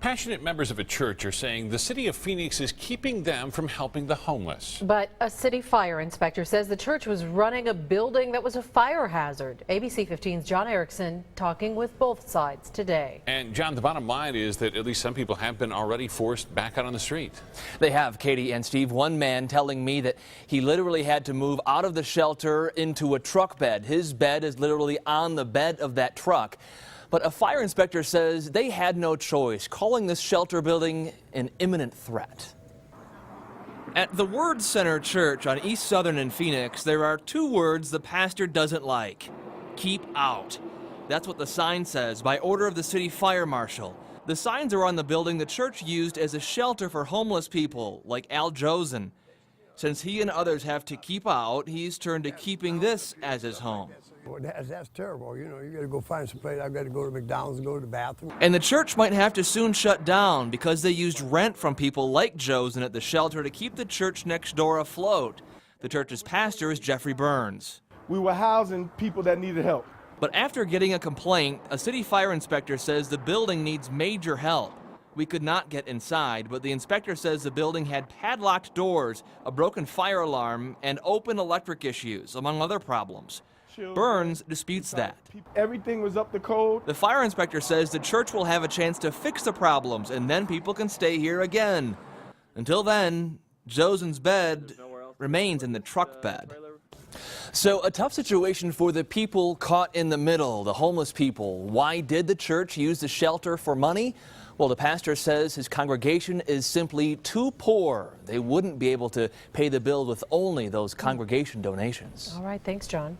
Passionate members of a church are saying the city of Phoenix is keeping them from helping the homeless. But a city fire inspector says the church was running a building that was a fire hazard. ABC 15's John Erickson talking with both sides today. And John, the bottom line is that at least some people have been already forced back out on the street. They have, Katie and Steve. One man telling me that he literally had to move out of the shelter into a truck bed. His bed is literally on the bed of that truck. But a fire inspector says they had no choice, calling this shelter building an imminent threat. At the Word Center Church on East Southern in Phoenix, there are two words the pastor doesn't like: keep out. That's what the sign says by order of the city fire marshal. The signs are on the building the church used as a shelter for homeless people like Al Josen. Since he and others have to keep out, he's turned to keeping this as his home. Well, that's terrible. You know, you got to go find some place. I've got to go to McDonald's and go to the bathroom. And the church might have to soon shut down because they used rent from people like Josen at the shelter to keep the church next door afloat. The church's pastor is Jeffrey Burns. We were housing people that needed help. But after getting a complaint, a city fire inspector says the building needs major help. We could not get inside, but the inspector says the building had padlocked doors, a broken fire alarm, and open electric issues, among other problems. Burns disputes that. Everything was up to code. The fire inspector says the church will have a chance to fix the problems, and then people can stay here again. Until then, Josen's bed remains in the truck bed. So a tough situation for the people caught in the middle, the homeless people. Why did the church use the shelter for money? Well, the pastor says his congregation is simply too poor. They wouldn't be able to pay the bill with only those congregation donations. All right, thanks, John.